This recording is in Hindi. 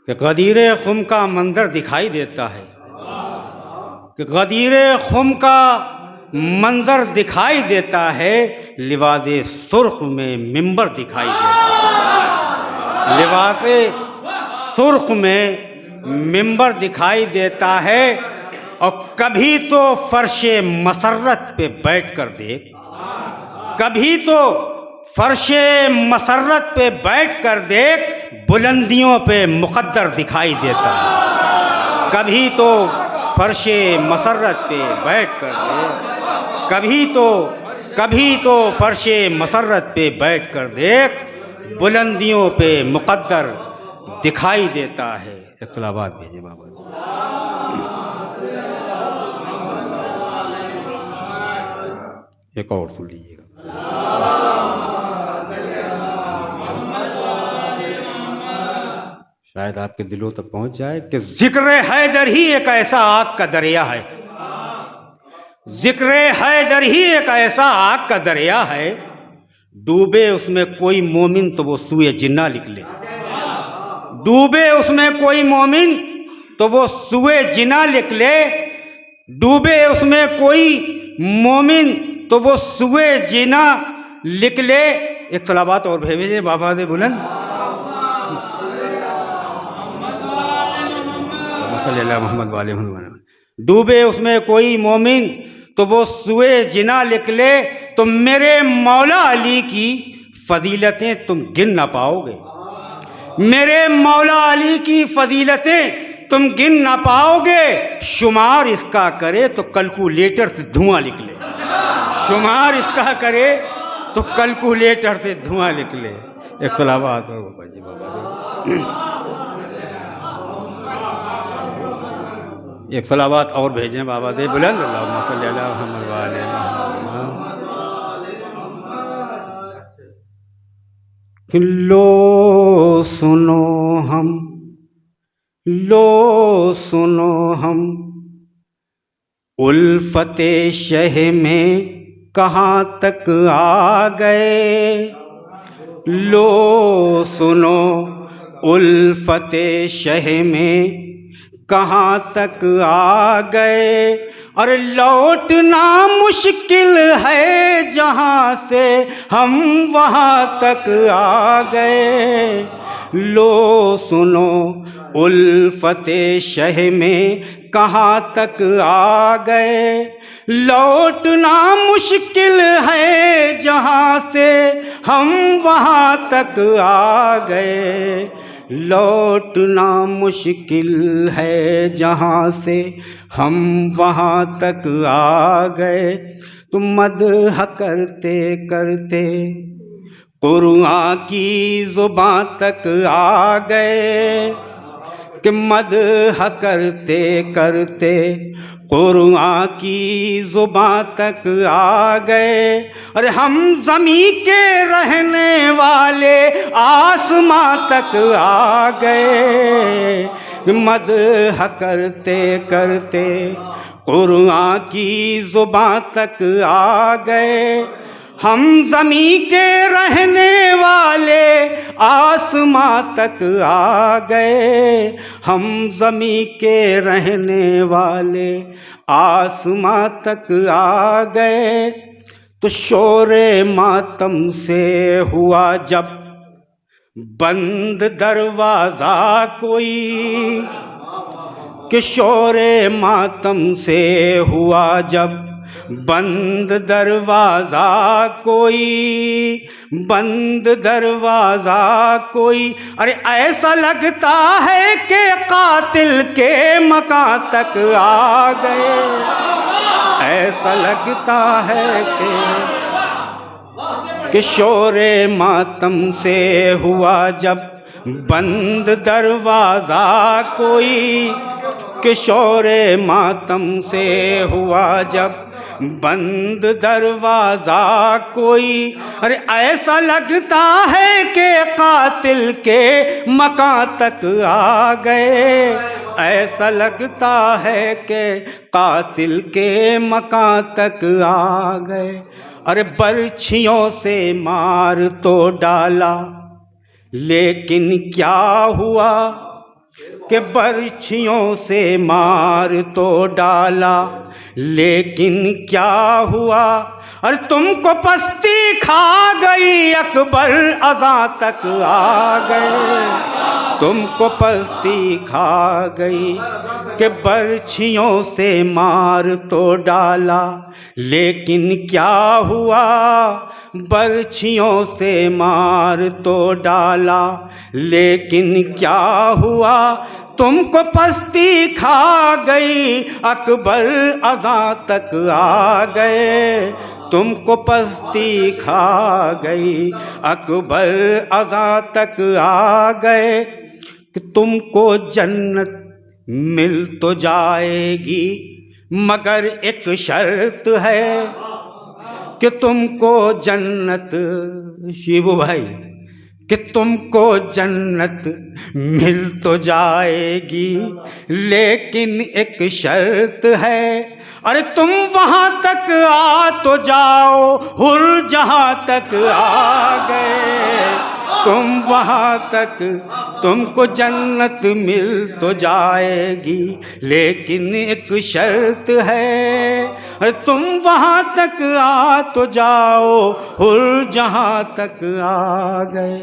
कि गदीर खुम का मंजर दिखाई देता है, कि गदीर खुम का मंजर दिखाई देता है, लिबासे सुर्ख में मिंबर दिखाई देता है, लिबासे सुर्ख में मिंबर दिखाई देता है। और कभी तो फर्शे मसर्रत पे बैठ कर देख, कभी तो फर्शे मसर्रत पे बैठ कर देख, बुलंदियों पे मुकद्दर दिखाई देता है। कभी तो फर्शे मसर्रत पे बैठ कर देख, कभी तो फर्शे मसर्रत पे बैठ कर देख, बुलंदियों पे मुकद्दर दिखाई देता है। इख्तिलाफात भेजे बाबा। एक और सुन लीजिएगा। शायद आपके दिलों तक पहुंच जाए कि जिक्र हैदर ही एक ऐसा आग का दरिया है, जिक्र हैदर ही एक ऐसा आग का दरिया है, डूबे उसमें कोई मोमिन तो वो सूए जिन्ना निकले, डूबे उसमें कोई मोमिन तो वो सूए जिना निकले, डूबे उसमें कोई मोमिन तो वो सूए जिना निकले। इख्तिलाफात और भेजे बाबा दे बुलंद। मोहम्मद वाले डूबे उसमें कोई मोमिन तो वो सूए जिना निकले, तो मेरे मौला अली की फजीलतें तुम गिन ना पाओगे, मेरे मौला अली की फजीलतें तुम गिन ना पाओगे, शुमार इसका करे तो कैलकुलेटर से धुआं निकले, शुमार इसका करे तो कैलकुलेटर से धुआं निकले। इख्तिलाफात हो जी बाबा। इख्तिलाफात और भेजें बाबा दे बुलंद। अल्लाहुम्मा सल्ली अला मुहम्मद व आले मुहम्मद। लो सुनो हम, लो सुनो हम, उल्फते शह में कहाँ तक आ गए, लो सुनो उल्फते शह में कहाँ तक आ गए, और लौटना मुश्किल है जहाँ से हम वहाँ तक आ गए, लो सुनो उल्फते शह में कहाँ तक आ गए, लौटना मुश्किल है जहाँ से हम वहाँ तक आ गए, लौटना मुश्किल है जहाँ से हम वहाँ तक आ गए। तुम मदह करते करते कुरान की ज़ुबां तक आ गए, कि मदह करते करते कुरान की ज़ुबां तक आ गए, अरे हम ज़मीं के रहने वाले आसमां तक आ गए, मदह करते करते कुरान की ज़ुबां तक आ गए, हम ज़मीं के रहने वाले आसमां तक आ गए, हम ज़मीं के रहने वाले आसमां तक आ गए। तो शोरे मातम से हुआ जब बंद दरवाज़ा कोई, कि शोरे मातम से हुआ जब बंद दरवाज़ा कोई, बंद दरवाज़ा कोई, अरे ऐसा लगता है कि कातिल के मकान तक आ गए, ऐसा लगता है कि शोरे मातम से हुआ जब बंद दरवाज़ा कोई, कि शोरे मातम से हुआ जब बंद दरवाज़ा कोई, अरे ऐसा लगता है कि कातिल के मकान तक आ गए, ऐसा लगता है कि कातिल के मकान तक आ गए। अरे बर्छियों से मार तो डाला लेकिन क्या हुआ, कि बर्छियों से मार तो डाला, लेकिन क्या हुआ? अरे तुमको पस्ती खा गई, अकबर अज़ा तक आ गए। तुमको पस्ती खा गई कि बर्छियों से मार तो डाला, लेकिन क्या हुआ? बर्छियों से मार तो डाला, लेकिन क्या हुआ? तुमको पस्ती खा गई, अकबर अज़ा तक आ गए। तुमको पस्ती खा गई, अकबर अज़ा तक आ गए। कि तुमको जन्नत मिल तो जाएगी, मगर एक शर्त है कि तुमको जन्नत, शिबू भाई, कि तुमको जन्नत मिल तो जाएगी, लेकिन एक शर्त है। अरे तुम वहाँ तक आ तो जाओ, हुर जहाँ तक आ गए। तुम वहाँ तक, तुमको जन्नत मिल तो जाएगी, लेकिन एक शर्त है। अरे तुम वहाँ तक आ तो जाओ, हुर जहाँ तक आ गए।